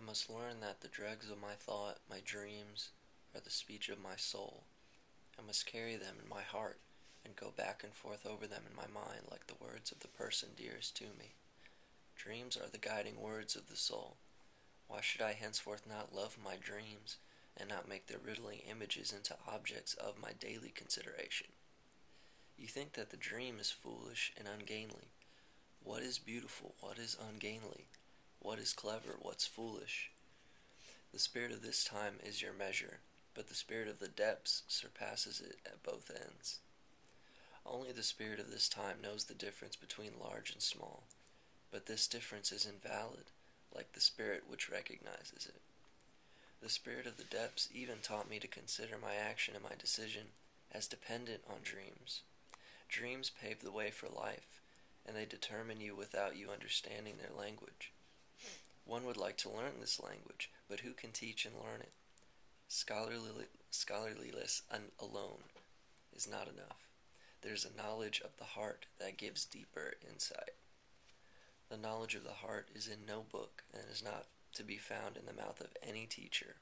must learn that the dregs of my thought, my dreams, are the speech of my soul. I must carry them in my heart and go back and forth over them in my mind like the words of the person dearest to me. Dreams are the guiding words of the soul. Why should I henceforth not love my dreams and not make their riddling images into objects of my daily consideration? You think that the dream is foolish and ungainly. What is beautiful? What is ungainly? What is clever? What's foolish? The spirit of this time is your measure, but the spirit of the depths surpasses it at both ends. Only the spirit of this time knows the difference between large and small, but this difference is invalid, like the spirit which recognizes it. The spirit of the depths even taught me to consider my action and my decision as dependent on dreams. Dreams pave the way for life, and they determine you without you understanding their language. One would like to learn this language, but who can teach and learn it? Scholarliness alone is not enough. There's a knowledge of the heart that gives deeper insight. The knowledge of the heart is in no book and is not to be found in the mouth of any teacher,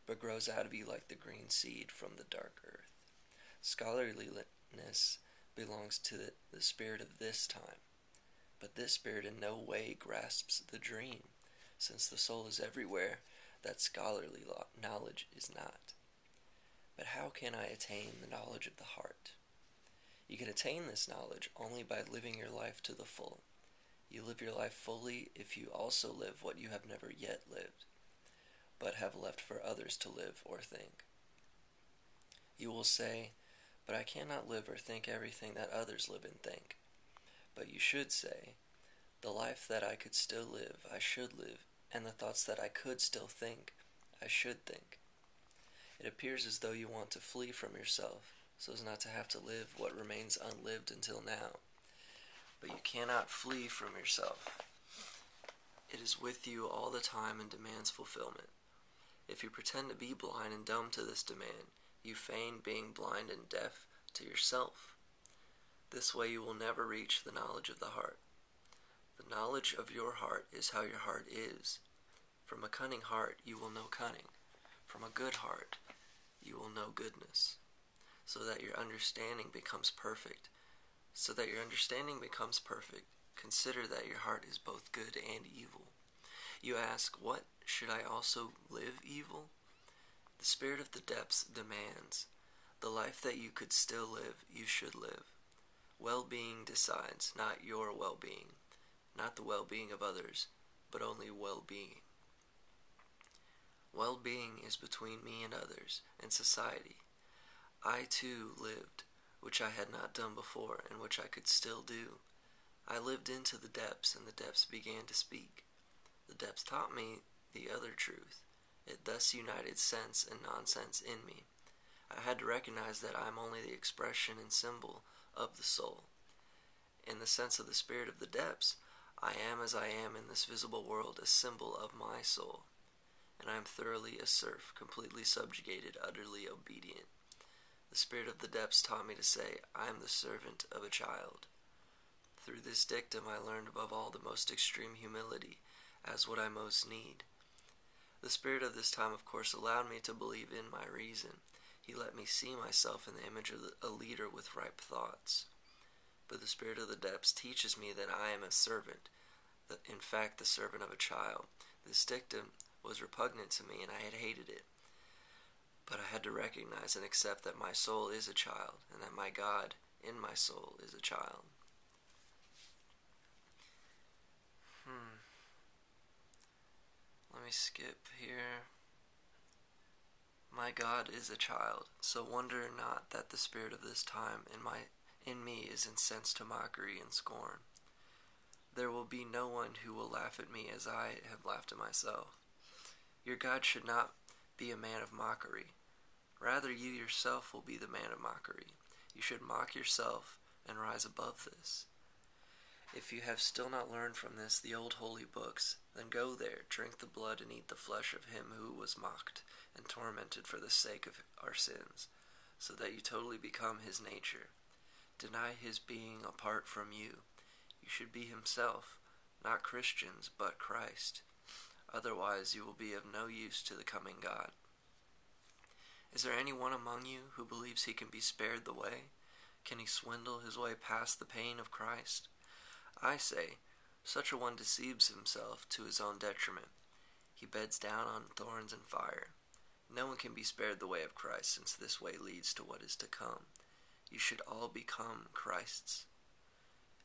but grows out of you like the green seed from the dark earth. Scholarliness belongs to the spirit of this time, but this spirit in no way grasps the dream, since the soul is everywhere that scholarly knowledge is not. But how can I attain the knowledge of the heart? You can attain this knowledge only by living your life to the full. You live your life fully if you also live what you have never yet lived, but have left for others to live or think. You will say, but I cannot live or think everything that others live and think. But you should say, the life that I could still live, I should live, and the thoughts that I could still think, I should think. It appears as though you want to flee from yourself, so as not to have to live what remains unlived until now. But you cannot flee from yourself. It is with you all the time and demands fulfillment. If you pretend to be blind and dumb to this demand, you feign being blind and deaf to yourself. This way you will never reach the knowledge of the heart. The knowledge of your heart is how your heart is. From a cunning heart you will know cunning. From a good heart you will know goodness. So that your understanding becomes perfect. Consider that your heart is both good and evil. You ask, what, should I also live evil? The spirit of the depths demands, the life that you could still live, you should live. Well-being decides, not your well-being, not the well-being of others, but only well-being. Well-being is between me and others, and society. I too lived, which I had not done before, and which I could still do. I lived into the depths, and the depths began to speak. The depths taught me the other truth. It thus united sense and nonsense in me. I had to recognize that I am only the expression and symbol of the soul. In the sense of the spirit of the depths, I am as I am in this visible world, a symbol of my soul. And I am thoroughly a serf, completely subjugated, utterly obedient. The spirit of the depths taught me to say, I am the servant of a child. Through this dictum I learned above all the most extreme humility, as what I most need. The spirit of this time of course allowed me to believe in my reason. He let me see myself in the image of a leader with ripe thoughts. But the spirit of the depths teaches me that I am a servant, in fact the servant of a child. This dictum was repugnant to me and I had hated it. But I had to recognize and accept that my soul is a child, and that my God in my soul is a child. Let me skip here. My God is a child, so wonder not that the spirit of this time in me is incensed to mockery and scorn. There will be no one who will laugh at me as I have laughed at myself. Your God should not be a man of mockery. Rather, you yourself will be the man of mockery. You should mock yourself and rise above this. If you have still not learned from this the old holy books, then go there, drink the blood and eat the flesh of him who was mocked and tormented for the sake of our sins, so that you totally become his nature. Deny his being apart from you. You should be himself, not Christians, but Christ. Otherwise you will be of no use to the coming God. Is there anyone among you who believes he can be spared the way? Can he swindle his way past the pain of Christ? I say, such a one deceives himself to his own detriment. He beds down on thorns and fire. No one can be spared the way of Christ, since this way leads to what is to come. You should all become Christ's.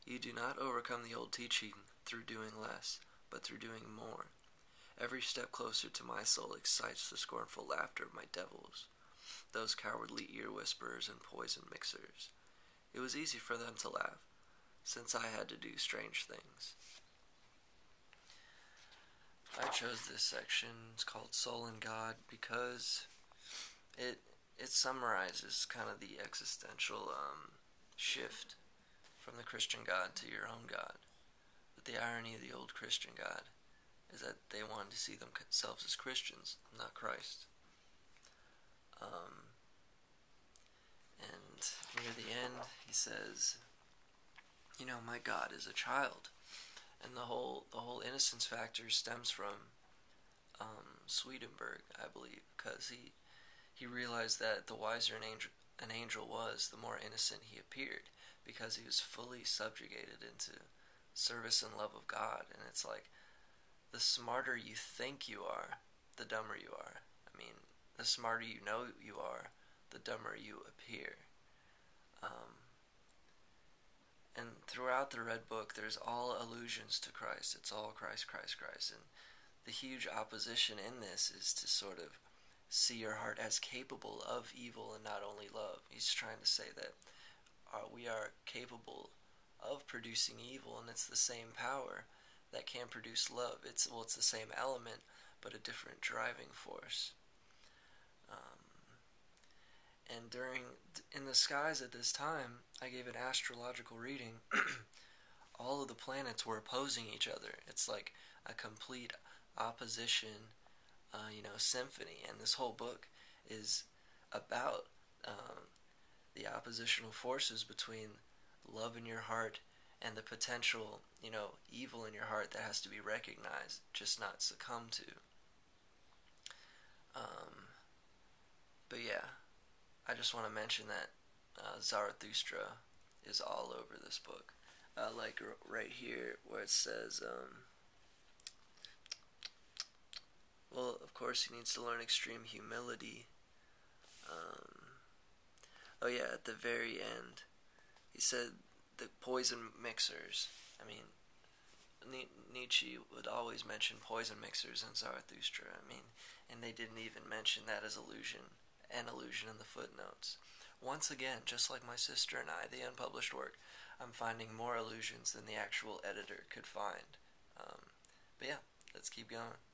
You do not overcome the old teaching through doing less, but through doing more. Every step closer to my soul excites the scornful laughter of my devils, those cowardly ear whisperers and poison mixers. It was easy for them to laugh, since I had to do strange things. I chose this section, it's called Soul and God, because it summarizes kind of the existential shift from the Christian God to your own God. But the irony of the old Christian God is that they wanted to see themselves as Christians, not Christ. And near the end, he says, my God is a child. And the whole innocence factor stems from Swedenborg, I believe, because he realized that the wiser an angel was, the more innocent he appeared, because he was fully subjugated into service and love of God. And it's like, the smarter you think you are, the dumber you are. I mean, the smarter you know you are, the dumber you appear. And throughout the Red Book, there's all allusions to Christ. It's all Christ, Christ, Christ. And the huge opposition in this is to sort of see your heart as capable of evil and not only love. He's trying to say that we are capable of producing evil, and it's the same power that can produce love. It's the same element, but a different driving force. And in the skies at this time, I gave an astrological reading. All of the planets were opposing each other. It's like a complete opposition, symphony. And this whole book is about the oppositional forces between love in your heart and the potential, evil in your heart that has to be recognized, just not succumbed to. But yeah, I just want to mention that Zarathustra is all over this book. Like right here where it says, well, of course he needs to learn extreme humility. Oh yeah, at the very end, he said the poison mixers. I mean, Nietzsche would always mention poison mixers in Zarathustra. And they didn't even mention that as an allusion in the footnotes. Once again, just like my sister and I, the unpublished work, I'm finding more allusions than the actual editor could find. But yeah, let's keep going.